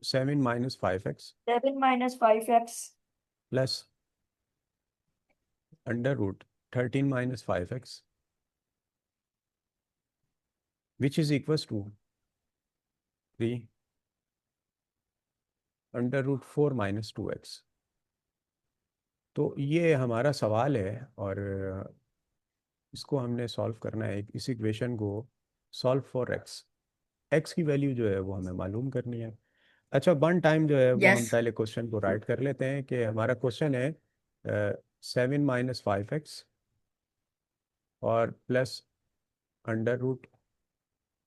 7 minus 5x 7 minus 5x plus under root 13 minus 5x which is equals to 3 under root 4 minus 2x। तो ये हमारा सवाल है और इसको हमने सॉल्व करना है। इस इक्वेशन को सॉल्व फॉर एक्स, एक्स की वैल्यू जो है वो हमें मालूम करनी है। अच्छा, वन टाइम जो है वो हम yes पहले क्वेश्चन को राइट कर लेते हैं कि हमारा क्वेश्चन है 7 माइनस 5x और plus under root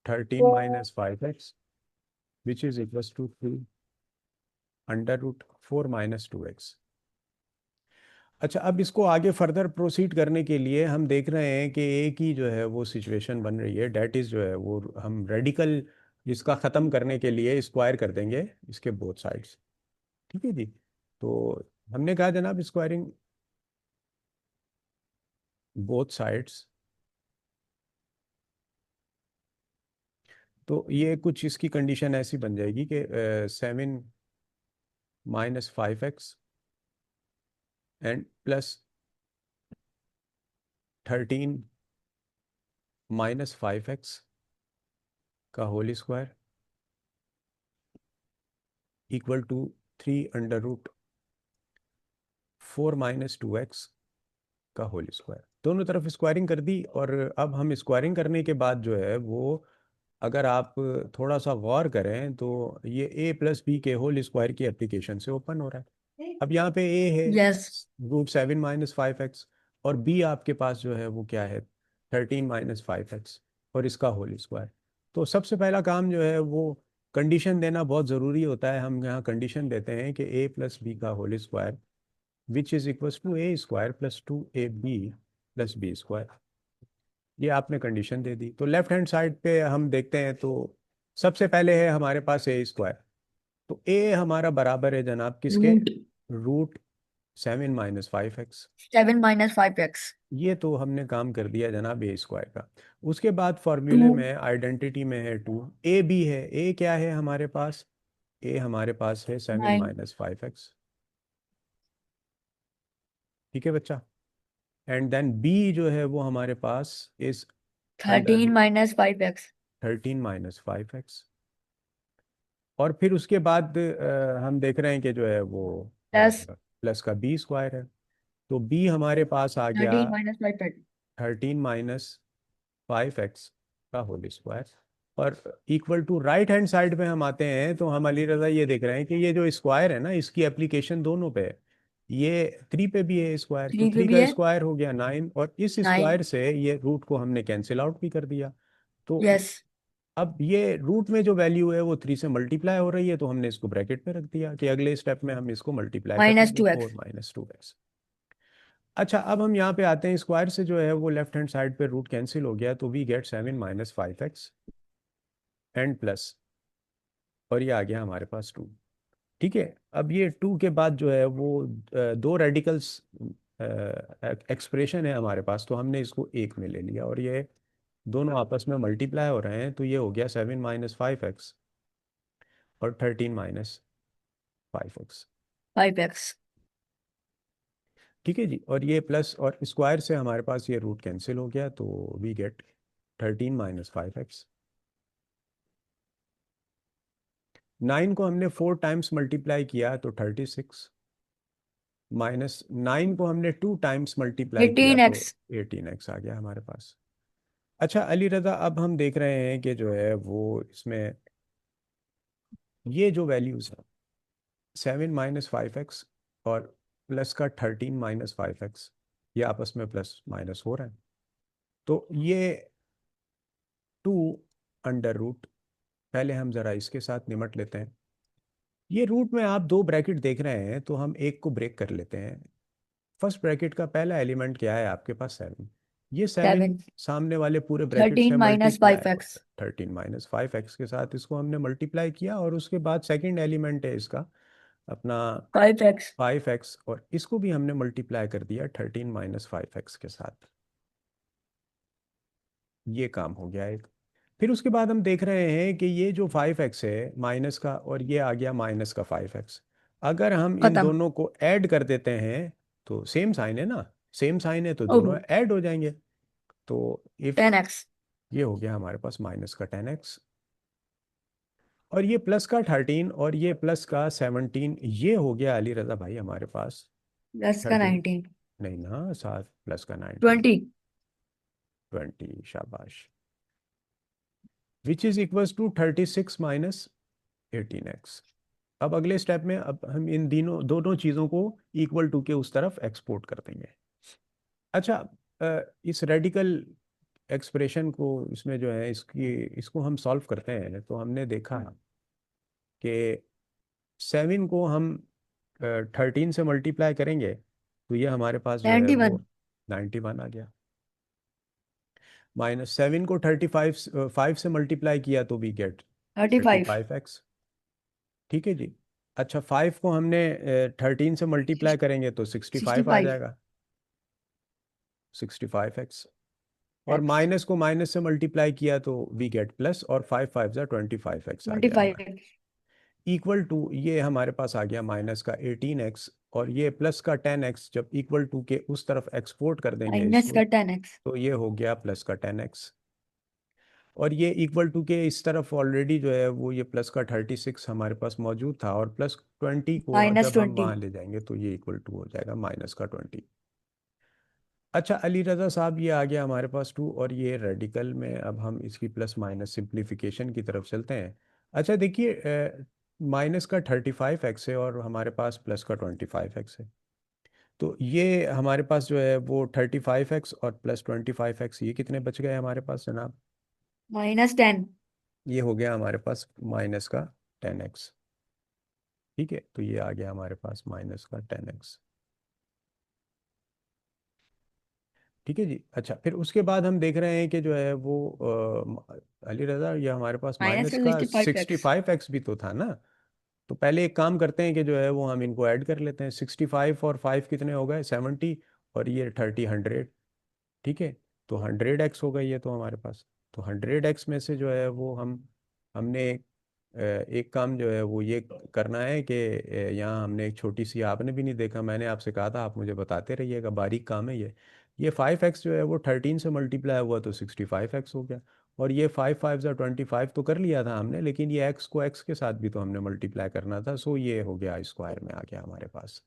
13 minus 5x which is equals to 3 under root 4 minus 2x। अच्छा, अब इसको आगे फर्दर प्रोसीड करने के लिए हम देख रहे हैं कि ए की जो है वो सिचुएशन बन रही है, डेट इज़ जो है वो हम रेडिकल इसका ख़त्म करने के लिए स्क्वायर कर देंगे इसके बोथ साइड्स। ठीक है जी। तो हमने कहा जनाब स्क्वायरिंग बोथ साइड्स, तो ये कुछ इसकी कंडीशन ऐसी बन जाएगी कि 7 minus 5x and plus 13 minus 5x का whole square equal to 3 under root 4 minus 2x का होल स्क्वायर। दोनों तरफ स्क्वायरिंग कर दी और अब हम स्क्वायरिंग करने के बाद जो है वो अगर आप थोड़ा सा गौर करें तो ये ए प्लस बी के होल स्क्वायर की एप्लीकेशन से ओपन हो रहा है। अब यहाँ पे ए है yes रूट 7 माइनस 5x और बी आपके पास जो है वो क्या है 13 माइनस 5x और इसका होल स्क्वायर। तो सबसे पहला काम जो है वो कंडीशन देना बहुत ज़रूरी होता है। हम यहाँ कंडीशन देते हैं कि ए प्लस बी का whole square which is equals to a square plus 2ab plus b square. ये आपने कंडीशन दे दी। तो लेफ्ट हैंड साइड पे हम देखते हैं तो सबसे पहले है हमारे पास ए स्क्वायर। तो ए हमारा बराबर है जनाब किसके, root root 7 minus 5x। 7 minus 5x ये तो हमने काम कर दिया जनाब ए स्क्वायर का। उसके बाद फॉर्मूले 2 में आइडेंटिटी में है 2, ए बी है। ए क्या है हमारे पास, ए हमारे पास है 7 9 माइनस 5x। ठीक है बच्चा। एंड देन बी जो है वो हमारे पास is under 13 minus 5x 13 minus 5x। और फिर उसके बाद हम देख रहे हैं कि जो है वो plus प्लस का बी स्क्वायर है। तो बी हमारे पास आ गया 13 minus 5x 13 माइनस 5x का होल स्क्वायर। और equal to right hand side पे हम आते हैं तो हम अली रजा ये देख रहे हैं कि ये जो स्क्वायर है ना इसकी एप्लीकेशन दोनों पे है। ये 3 पे भी है स्क्वायर, तो 3 पे 3 भी का है स्क्वायर हो गया 9 और इस 9 स्क्वायर से ये रूट को हमने कैंसिल आउट भी कर दिया। तो yes अब ये रूट में जो वैल्यू है वो 3 से मल्टीप्लाई हो रही है तो हमने इसको ब्रैकेट में रख दिया कि अगले स्टेप में हम इसको मल्टीप्लाई minus करेंगे 2x 4 माइनस 2x। अच्छा, अब हम यहाँ पे आते हैं स्क्वायर से जो है वो लेफ्ट हैंड साइड पे रूट कैंसिल हो गया तो we get 7 minus 5x and plus और ये आ गया हमारे पास 2। ठीक है। अब ये 2 के बाद जो है वो दो रेडिकल्स एक्सप्रेशन है हमारे पास तो हमने इसको एक में ले लिया और ये दोनों आपस में मल्टीप्लाई हो रहे हैं तो ये हो गया 7 माइनस 5x और 13 माइनस 5x। 5x ठीक है जी। और ये प्लस और स्क्वायर से हमारे पास ये रूट कैंसिल हो गया तो वी गेट 13 माइनस 5x। 9 को हमने 4 टाइम्स मल्टीप्लाई किया तो 36 माइनस 9 को हमने 2 टाइम्स मल्टीप्लाई किया तो 18x 18x आ गया हमारे पास। अच्छा अली रज़ा, अब हम देख रहे हैं कि जो है वो इसमें ये जो वैल्यूज़ है 7 माइनस 5x और प्लस का 13 माइनस 5x ये आपस में प्लस माइनस हो रहा है। तो ये 2 अंडर रूट, पहले हम ज़रा इसके साथ निमट लेते हैं। ये रूट में आप दो ब्रैकेट देख रहे हैं तो हम एक को ब्रेक कर लेते हैं। फर्स्ट ब्रैकेट का पहला एलिमेंट क्या है आपके पास 7। ये 7 7 सामने वाले पूरे ब्रैकेट से 13 minus मल्टीप्लाई हो 5x रहा है। 13 माइनस 5x के साथ इसको हमने मल्टीप्लाई किया और उसके बाद सेकंड एलिमेंट है इसका अपना 5x 5x और इसको भी हमने मल्टीप्लाई कर दिया 13 माइनस 5x के साथ। ये काम हो गया एक। फिर उसके बाद हम देख रहे हैं कि ये जो 5x है माइनस का, और ये आ गया माइनस का 5x। अगर हम इन खत्म। दोनों को ऐड कर देते हैं तो सेम साइन है ना, सेम साइन है तो ओहो। दोनों ऐड हो जाएंगे। तो इफ 10x। ये हो गया हमारे पास माइनस का 10x, और ये प्लस का 13, और ये प्लस का 17, ये हो गया अली रजा भाई हमारे पास प्लस का 13। 19। नहीं ना, 7 प्लस का 19, 20। 20, शाबाश। Which is equals to 36 minus 18x। अब अगले स्टेप में अब हम इन दोनों दोनों चीज़ों को इक्वल टू के उस तरफ एक्सपोर्ट कर देंगे। अच्छा, इस रेडिकल एक्सप्रेशन को, इसमें जो है इसकी, इसको हम सॉल्व करते हैं तो हमने देखा कि 7 को हम 13 से मल्टीप्लाई करेंगे तो ये हमारे पास जो है 91। वो 91 आ गया। माइनस 7 को 35 5 से मल्टीप्लाई किया तो वी गेट 35। 35x। ठीक है जी। अच्छा, 5 को हमने 13 से मल्टीप्लाई करेंगे तो 65 आ 65 जाएगा, 65x। और x। माइनस को माइनस से मल्टीप्लाई किया तो वी गेट प्लस, और 5 5 जा 25x आ गया हमारा। 25। इक्वल टू ये हमारे पास आ गया माइनस का 18x, और ये प्लस का 10x जब इक्वल टू के उस तरफ एक्सपोर्ट कर देंगे माइनस इसको का 10x। तो ये हो गया प्लस का 10x। और ये इक्वल टू के इस तरफ ऑलरेडी जो है वो ये प्लस का 36 हमारे पास मौजूद था, और प्लस 20 को माइनस जब हम 20। वहाँ ले जाएंगे तो ये इक्वल टू हो जाएगा माइनस का 20। अच्छा अली रज़ा साहब, ये आ गया हमारे पास 2, और ये रेडिकल में अब हम इसकी प्लस माइनस सिंप्लीफिकेशन की तरफ चलते हैं। अच्छा देखिए, माइनस का 35x है और हमारे पास प्लस का 25x है। तो ये हमारे पास जो है वो 35x और प्लस 25x, ये कितने बच गए हमारे पास जनाब? -10। ये हो गया हमारे पास माइनस का 10x। ठीक है, तो ये आ गया हमारे पास माइनस का 10x। ठीक है जी। अच्छा, फिर उसके बाद हम देख रहे हैं कि जो है वो अली रज़ा, ये हमारे पास माइनस माइनस का का 65x। 65x भी तो था ना। तो पहले एक काम करते हैं कि जो है वो हम इनको ऐड कर लेते हैं। 65 और 5 कितने हो गए? 70, और ये 30, 100। ठीक है, तो 100x हो गई है तो हमारे पास। तो 100x में से जो है वो हमने एक काम जो है वो ये करना है कि यहाँ हमने एक छोटी सी, आपने भी नहीं देखा, मैंने आपसे कहा था आप मुझे बताते रहिएगा, बारीक काम है ये 5x जो है वो 13 से मल्टीप्लाई हुआ तो 65x हो गया। और ये 5 5 जा 25 तो कर लिया था हमने, लेकिन ये x को x के साथ भी तो हमने मल्टीप्लाई करना था, सो ये हो गया स्क्वायर में आ गया हमारे पास।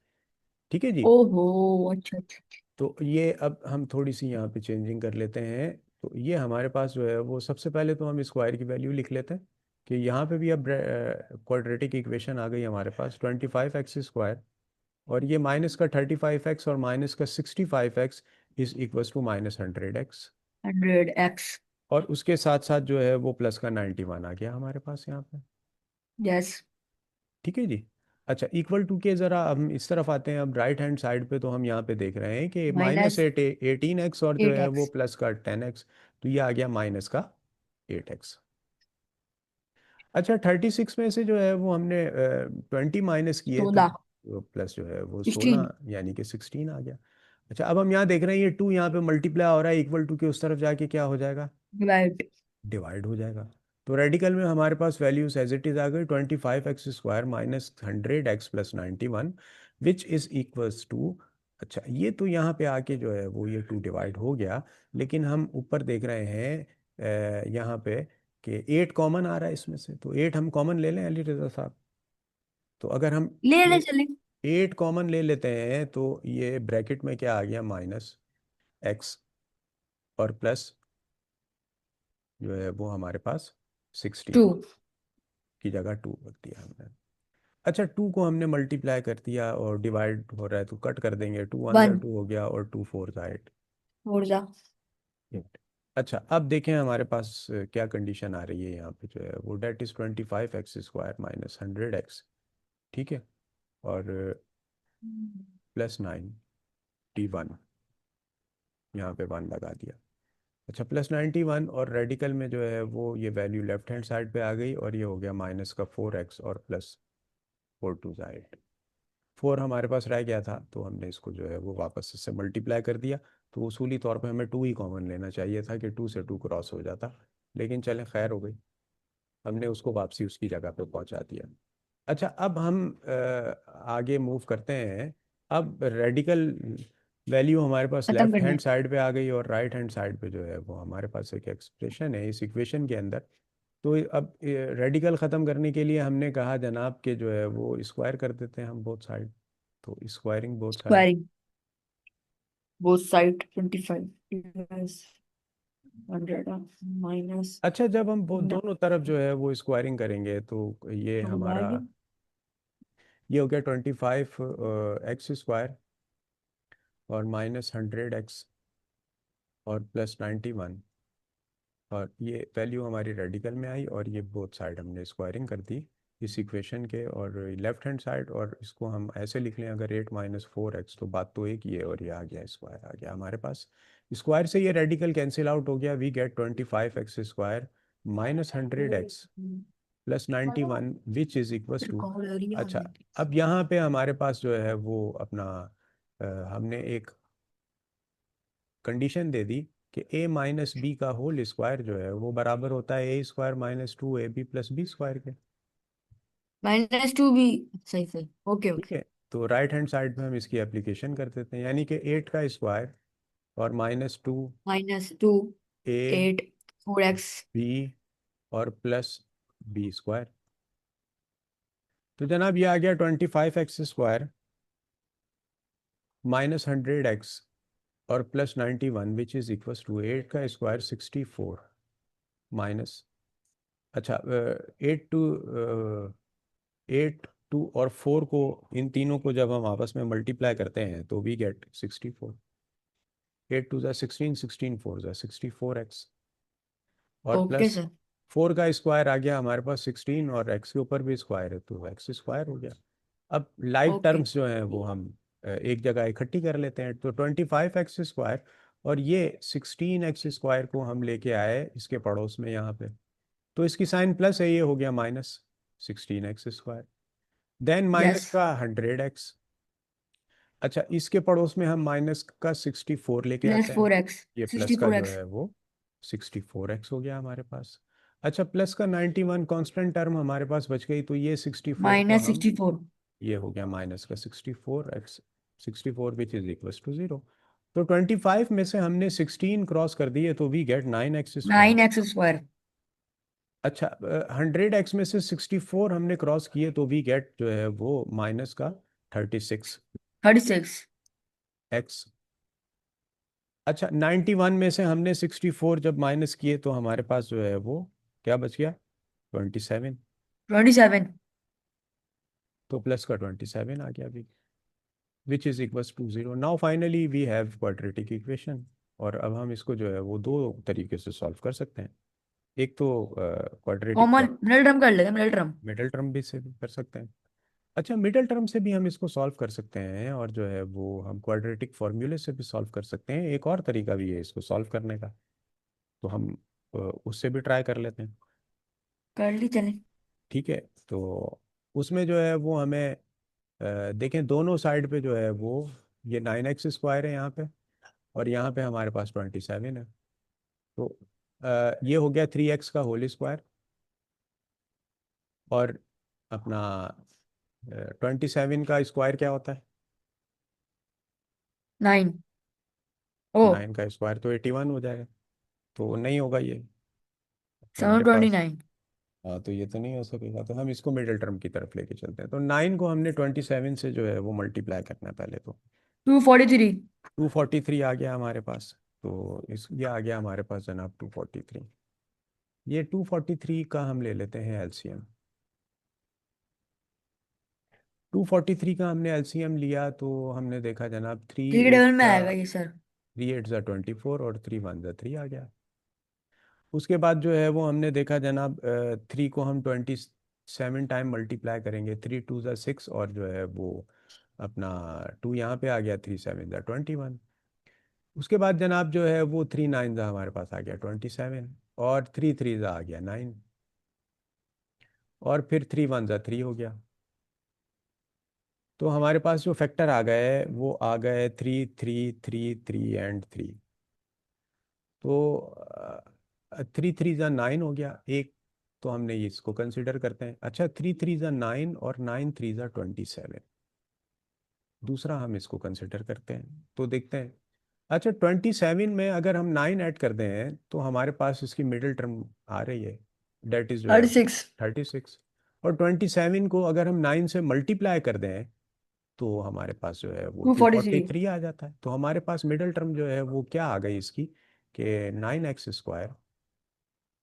ठीक है जी। ओहो। अच्छा अच्छा। तो ये अब हम थोड़ी सी यहाँ पे चेंजिंग कर लेते हैं। तो ये हमारे पास जो है वो, सबसे पहले तो हम स्क्वायर की वैल्यू लिख लेते हैं कि यहाँ पे भी अब क्वाड्रेटिक इक्वेशन आ गई हमारे पास 25x स्क्वायर, और ये माइनस का 35x और माइनस का 65x is equals to minus 100x। 100x। और उसके साथ साथ जो है वो प्लस का 91 आ गया हमारे पास यहाँ पे। यस। ठीक है जी। अच्छा, इक्वल टू के ज़रा हम इस तरफ आते हैं, अब राइट हैंड साइड पे तो हम यहाँ पे देख रहे हैं कि माइनस माइनस 18x और जो एट है वो एक्स प्लस का 10x, तो ये आ गया माइनस का 8x। अच्छा, 36 में से जो है वो हमने 20 माइनस किए तो 16। प्लस जो है वो 16। 16, यानी कि 16 आ गया। अच्छा, अब हम यहाँ देख रहे हैं ये 2 यहाँ पे मल्टीप्लाई हो रहा है, इक्वल टू के उस तरफ जाके क्या हो जाएगा? डिवाइड। डिवाइड हो जाएगा। तो रेडिकल में हमारे पास वैल्यूज एज इट इज आ गई 25x square minus 100x plus 91 which is equals to. अच्छा, ये तो यहाँ पे आके जो है वो ये 2 डिवाइड हो गया, लेकिन हम ऊपर देख रहे हैं यहाँ पे कि 8 कॉमन आ रहा है इसमें से, तो 8 हम कॉमन ले लें अली रजा साहब। तो अगर हम ले ले चले। 8 कॉमन ले लेते हैं तो ये ब्रैकेट में क्या आ गया? माइनस एक्स, और प्लस जो है वो हमारे पास 2। 16 की जगह 2 रख दिया हमने। अच्छा, 2 को हमने मल्टीप्लाई कर दिया और डिवाइड हो रहा है तो कट कर देंगे, 2 वन ज़ा 1। 2 हो गया और 2 फोर ज़ा 8। और जा। अच्छा, अब देखें हमारे पास क्या कंडीशन आ रही है यहाँ पे जो है वो, that is 25x square minus 100x। ठीक है, और प्लस 91, यहाँ पे 1 लगा दिया। अच्छा, प्लस 91, और रेडिकल में जो है वो ये वैल्यू लेफ्ट हैंड साइड पे आ गई, और ये हो गया माइनस का 4x और प्लस 4 2 8। 4 हमारे पास रह गया था तो हमने इसको जो है वो वापस इससे मल्टीप्लाई कर दिया। तो उसूली तौर पे हमें 2 ही कॉमन लेना चाहिए था कि 2 से 2 क्रॉस हो जाता, लेकिन चले खैर हो गई, हमने उसको वापसी उसकी जगह पे पहुंचा दिया। अच्छा, अब हम आगे मूव करते हैं। अब रेडिकल वैल्यू हमारे पास खत्म लेफ्ट करना हैंड है। साइड पे आ गई, और राइट हैंड साइड पे जो है वो हमारे पास एक एक्सप्रेशन है इस इक्वेशन के अंदर। तो अब रेडिकल ख़त्म करने के लिए हमने कहा जनाब के जो है वो स्क्वायर कर देते हैं हम बोथ साइड। तो squaring both side. Squaring both side 25 plus 100 minus अच्छा, जब हम वो दोनों तरफ जो है वो स्क्वायरिंग करेंगे तो ये हमारा, आगे ये हो गया 25 एक्स स्क्वायर और माइनस 100 एक्स और प्लस 91, और ये वैल्यू हमारी रेडिकल में आई, और ये बोथ साइड हमने स्क्वायरिंग कर दी इस इक्वेशन के, और लेफ्ट हैंड साइड, और इसको हम ऐसे लिख लें अगर 8 - 4 एक्स, तो बात तो एक ही है, और ये आ गया स्क्वायर आ गया हमारे पास। स्क्वायर से ये रेडिकल कैंसिल आउट हो गया, we get 25 x square minus 100 x plus 91 which is equal to. अच्छा, अब यहाँ पे हमारे पास जो है वो अपना हमने एक कंडीशन दे दी कि a माइनस बी का होल स्क्वायर जो है वो बराबर होता है a² - 2ab + b² के। -2 भी सही सही। ओके ठीक ओके। है, तो राइट हैंड साइड में हम इसकी एप्लीकेशन कर देते हैं, यानी कि 8 का स्क्वायर और -2 -2 a 8 4x b और प्लस b²। तो जनाब ये आ गया 25 एक्स स्क्वायर माइनस 100 एक्स और plus 91 which is equal to 8 का स्क्वायर 64 माइनस, अच्छा 8 2 और 4 को, इन तीनों को जब हम आपस में मल्टीप्लाई करते हैं तो वी गेट 64। 8 2 = 16, 16 4 = 64 एक्स, और ओके प्लस सर। 4 का स्क्वायर आ गया हमारे पास 16, और एक्स के ऊपर भी स्क्वायर है तो एक्स स्क्वायर हो गया। अब लाइक ओके टर्म्स जो हैं वो हम एक जगह इकट्ठी कर लेते हैं, तो 25 एक्स स्क्वायर और ये 16 एक्स स्क्वायर को हम लेके आए इसके पड़ोस में यहाँ पे, तो इसकी साइन प्लस है, ये हो गया -16 x square. Then yes minus का 100 एक्स। अच्छा, इसके पड़ोस में हम माइनस का 64 लेके प्लस आते हैं, 4x ये प्लस का 64x जो है वो 64 एक्स हो गया हमारे पास। अच्छा, प्लस का 91 कांस्टेंट टर्म हमारे पास बच गई, तो ये 64 को हम, -64 ये हो गया माइनस का 64 x, 64 which is equal to 0। तो 25 में से हमने 16 क्रॉस कर दिए तो we get 9 x square. 9x square अच्छा, 100 एक्स में से 64 हमने क्रॉस किए तो वी गेट जो है वो माइनस का 36 36 एक्स। अच्छा, 91 में से हमने 64 जब माइनस किए तो हमारे पास जो है वो क्या बच गया, 27। 27 तो प्लस का 27 आ गया अभी, which is equals to 0। Now finally we have quadratic equation. और अब हम इसको जो है वो दो तरीके से सॉल्व कर सकते हैं। एक तो क्वाड्रेटिक कॉमन मिडिल टर्म कर लेते हैं मिडिल टर्म। मिडल टर्म भी से भी कर सकते हैं। अच्छा, मिडल टर्म से भी हम इसको सॉल्व कर सकते हैं, और जो है वो हम क्वाड्रेटिक फॉर्मूले से भी सॉल्व कर सकते हैं, एक और तरीका भी है इसको सॉल्व करने का, तो हम उससे भी ट्राई कर लेते हैं। कर ली चले। ठीक है, तो उसमें जो है वो हमें देखें दोनों साइड पे जो है वो ये 9 एक्स स्क्वायर है यहाँ पे, और यहाँ पे हमारे पास 27 है। तो ये हो गया 3 एक्स का होल स्क्वायर, और अपना 27 का स्क्वायर क्या होता है, 9 ओ 9 का स्क्वायर तो 81 हो जाएगा, तो नहीं होगा ये हमारे पास। 729 हाँ, तो ये तो नहीं हो सकेगा, तो हम इसको मिडिल टर्म की तरफ लेके चलते हैं। तो 9 को हमने 27 से जो है वो मल्टीप्लाई करना है पहले, तो 243 243 आ गया हमारे पास। तो इस ये आ गया हमारे पास जनाब 243। ये 243 का हम ले लेते हैं एलसीएम। 243 का हमने एलसीएम लिया तो हमने देखा जनाब, थ्री 3 एट डबल में ज़ा आएगा ये सर। 3 8 ज़ा 24 और 3 1 ज़ा 3 आ गया। उसके बाद जो है वो हमने देखा जनाब, 3 को हम 27 टाइम मल्टीप्लाई करेंगे, 3 2 ज़ा 6, और जो है वो अपना 2 यहाँ पे आ गया, 3 7 ज़ा 21। उसके बाद जनाब जो है वो 3 9 ज़ा हमारे पास आ गया 27, और 3 3 ज़ा आ गया 9, और फिर 3 1 ज़ा 3 हो गया। तो हमारे पास जो फैक्टर आ गए वो आ गए 3 3 3 3 एंड 3। तो थ्री थ्री ज़ा नाइन हो गया एक, तो हमने ये इसको कंसिडर करते हैं। अच्छा, थ्री थ्री ज़ा नाइन और नाइन थ्री ज़ा 27, दूसरा हम इसको कंसिडर करते हैं तो देखते हैं। अच्छा, 27 में अगर हम 9 ऐड कर दें तो हमारे पास इसकी मिडिल टर्म आ रही है, डेट इज जो है 36। 36। और 27 को अगर हम 9 से मल्टीप्लाई कर दें तो हमारे पास जो है वो two two forty forty three three आ जाता है। तो हमारे पास मिडिल टर्म जो है वो क्या आ गई इसकी, कि 9x²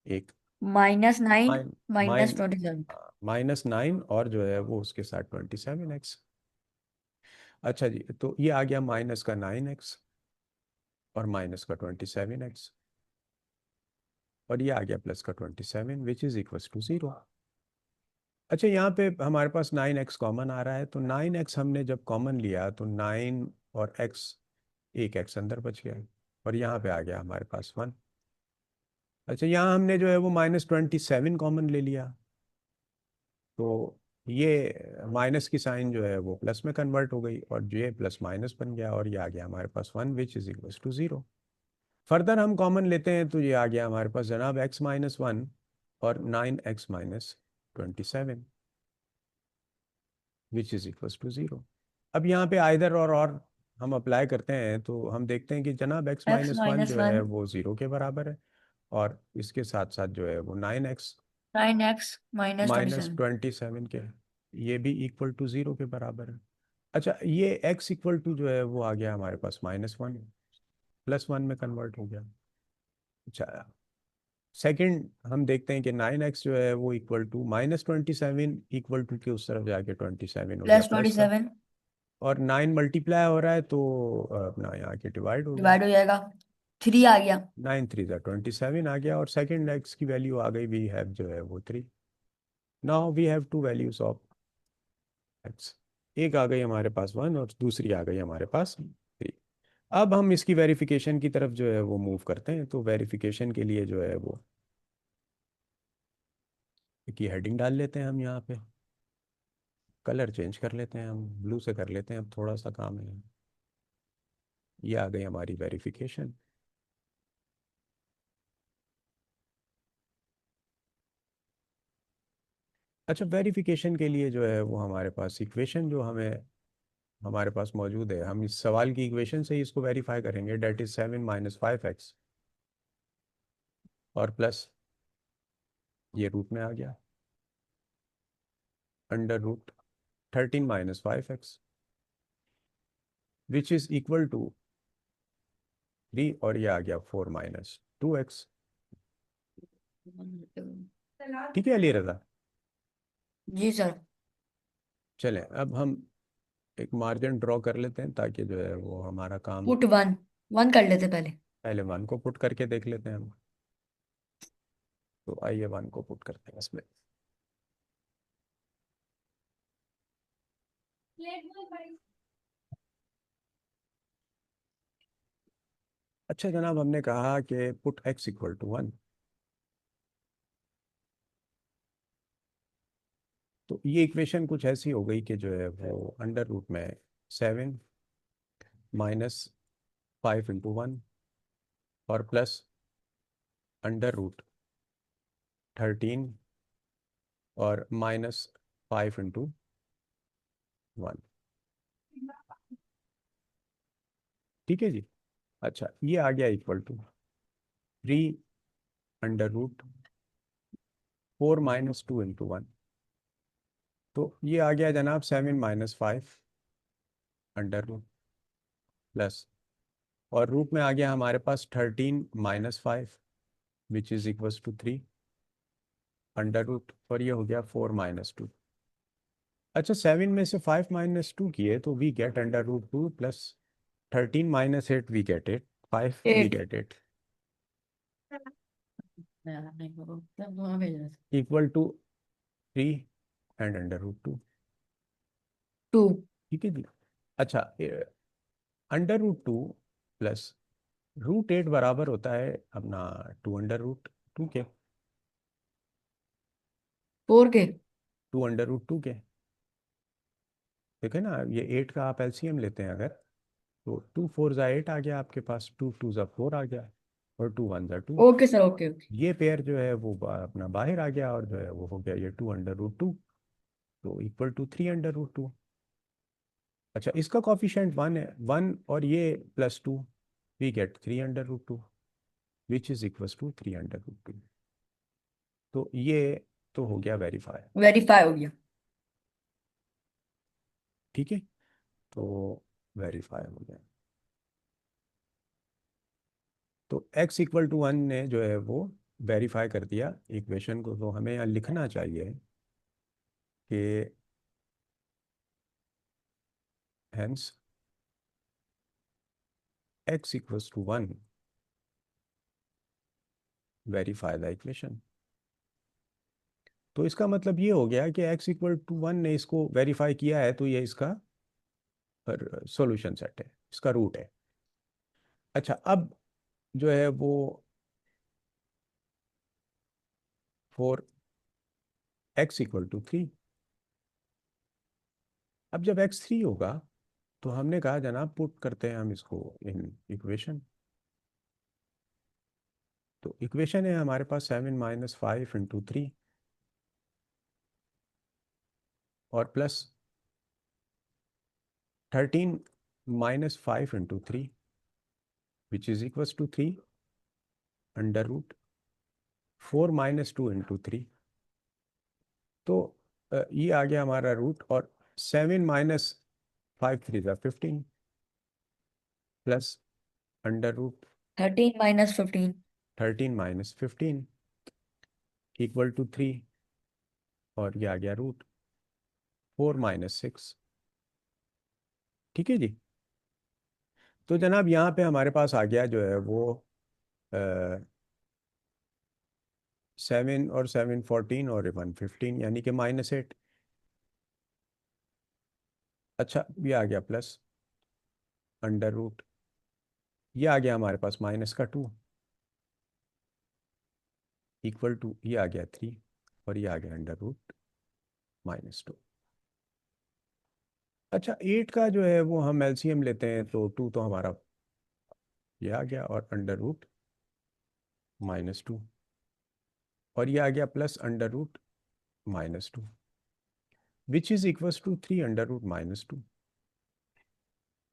एक -9 माइन माइन -27। -9 और जो है वो उसके साथ 27x। अच्छा जी, तो ये आ गया माइनस का 9x और माइनस का 27x, और ये आ गया प्लस का 27 विच इज इक्वल टू 0। अच्छा, यहाँ पे हमारे पास 9x कॉमन आ रहा है, तो 9x हमने जब कॉमन लिया तो 9 और x, एक x अंदर बच गया, और यहाँ पे आ गया हमारे पास 1। अच्छा, यहाँ हमने जो है वो -27 कॉमन ले लिया, तो ये माइनस की साइन जो है वो प्लस में कन्वर्ट हो गई, और ये प्लस माइनस बन गया, और ये आ गया हमारे पास 1 which is equal to 0। Further हम कॉमन लेते हैं तो ये आ गया हमारे पास जनाब x-1 और 9x-27 which is equal to 0। अब यहाँ पे आइदर और हम अप्लाई करते हैं तो हम देखते हैं कि जनाब x x minus one minus जो वन है वो 0 के बराबर है, और इसके साथ साथ जो है वो 9x 9x -27। माइनस 27 के, ये भी इक्वल टू 0 के बराबर है। अच्छा, ये x इक्वल टू जो है वो आ गया हमारे पास -1, +1 में कन्वर्ट हो गया। अच्छा, सेकंड हम देखते हैं कि 9x जो है वो इक्वल टू -27 इक्वल टू के उस तरफ जाके 27 हो गया प्लस का, +27 और 9 मल्टीप्लाई हो रहा है तो अपना यहाँ के डिवाइड हो गया। डिवाइड हो जाएगा। 3 आ गया। 9 3 ज़ा 27 आ गया, और सेकंड x की वैल्यू आ गई, वी हैव जो है वो 3। Now we have two values of x, एक आ गई हमारे पास 1 और दूसरी आ गई हमारे पास 3। अब हम इसकी वेरिफिकेशन की तरफ जो है वो मूव करते हैं, तो वेरिफिकेशन के लिए जो है वो की हेडिंग डाल लेते हैं हम यहाँ पे, कलर चेंज कर लेते हैं, हम ब्लू से कर लेते हैं, अब थोड़ा सा काम है। ये आ गई हमारी वेरिफिकेशन। अच्छा, वेरिफिकेशन के लिए जो है वो हमारे पास इक्वेशन जो हमारे पास मौजूद है, हम इस सवाल की इक्वेशन से ही इसको वेरीफाई करेंगे, डेट इज 7 - 5x, और प्लस ये रूट में आ गया √13 - 5x which is equal to 3, और ये आ गया 4 - 2x। ठीक है अली रजा? जी सर। चलें, अब हम एक मार्जिन ड्रॉ कर लेते हैं ताकि जो है वो हमारा काम, पुट 1 1 कर लेते पहले। पहले 1 को पुट करके देख लेते हैं हम। तो आइए 1 को पुट करते हैं इसमें। अच्छा जनाब, हमने कहा कि पुट x इक्वल टू 1, तो ये इक्वेशन कुछ ऐसी हो गई कि जो है वो अंडर रूट में 7 - 5 × 1 और प्लस √13 और -5 × 1। ठीक है जी। अच्छा, ये आ गया इक्वल टू 3 √4 - 2 × 1, तो ये आ गया जनाब 7 - 5 अंडर रूट प्लस, और रूट में आ गया हमारे पास 13 - 5 which is equal to 3 under root, और ये हो गया 4 - 2। अच्छा, 7 में से 5 - 2 किए तो we get √2 plus 13 - 8 we get it 5 we 8 get it equal to 3 and √2। 2 ठीक है जी। अच्छा, √2 प्लस √8 बराबर होता है अपना 2 √2 के, 4 के। 2 √2 के। देखे ना, ये 8 का आप एलसीएम लेते हैं अगर, तो 2 4 ज़ा 8 आ गया आपके पास, 2 2 ज़ा 4 आ गया, और 2 वन ज़ा 2। Okay sir, okay okay. ये पेयर जो है वो अपना बाहर आ गया और जो है वो हो गया ये 2 अंडर रूट 2, तो इक्वल टू 3 अंडर रूट 2। अच्छा, इसका कॉफिशेंट 1 है, 1 और ये +2, we get 3 under root 2 which is equal to 3 under root 2। तो ये तो हो गया वेरीफाई। वेरीफाई हो गया। ठीक है, तो वेरीफाई हो गया। तो x = 1 ने जो है वो वेरीफाई कर दिया इक्वेशन को। तो हमें यहाँ लिखना चाहिए कि hence x = 1 verify the equation. तो इसका मतलब ये हो गया कि x = 1 ने इसको वेरीफाई किया है, तो ये इसका सॉल्यूशन सेट है, इसका रूट है। अच्छा, अब जो है वो फॉर x = 3, अब जब x 3 होगा तो हमने कहा जनाब पुट करते हैं हम इसको इन इक्वेशन। तो इक्वेशन है हमारे पास 7 - 5 × 3 और plus 13 - 5 × 3 which is equal to 3 under root 4 - 2 × 3। तो ये आ गया हमारा रूट, और 7 - 5 × 3 = 15 plus under root 13 - 15। 13 - 15 equal to 3, और ये आ गया रूट 4 - 6। ठीक है जी। तो जनाब यहाँ पे हमारे पास आ गया जो है वो 7 और 7 14 और 1 15, यानी कि -8। अच्छा, ये आ गया प्लस अंडर रूट, ये आ गया हमारे पास -2 इक्वल टू, ये आ गया 3, और ये आ गया अंडर रूट -2। अच्छा, 8 का जो है वो हम एलसीएम लेते हैं, तो 2 तो हमारा ये आ गया, और अंडर रूट -2, और ये आ गया plus under root -2 which is equals to 3 under root -2।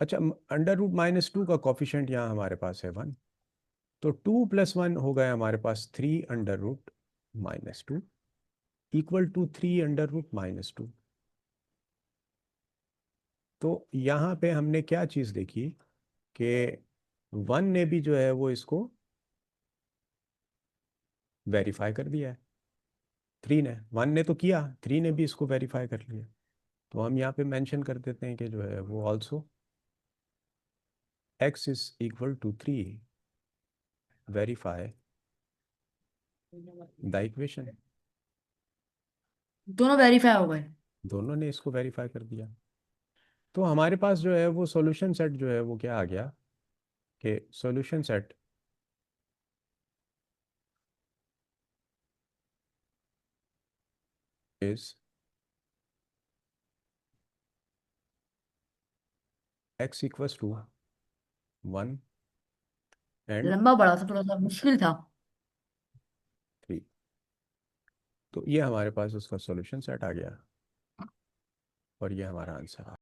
अच्छा, अंडर रूट -2 का कॉफिशेंट यहाँ हमारे पास है 1, तो 2 + 1 हो गया हमारे पास 3 under root -2 equal to 3 under root -2। तो यहाँ पे हमने क्या चीज़ देखी कि 1 ने भी जो है वो इसको वेरीफाई कर दिया है, 3 ने, 1 ने तो किया, 3 ने भी इसको वेरीफाई कर लिया। तो हम यहाँ पे मेंशन कर देते हैं कि जो है वो also x = 3 verify the equation. दोनों वेरीफाई हो गए। दोनों ने इसको वेरीफाई कर दिया। तो हमारे पास जो है वो सॉल्यूशन सेट जो है वो क्या आ गया कि solution set is x = 1 and लंबा बड़ा सा, थोड़ा सा मुश्किल था। 3। तो ये हमारे पास उसका सॉल्यूशन सेट आ गया, और ये हमारा आंसर आ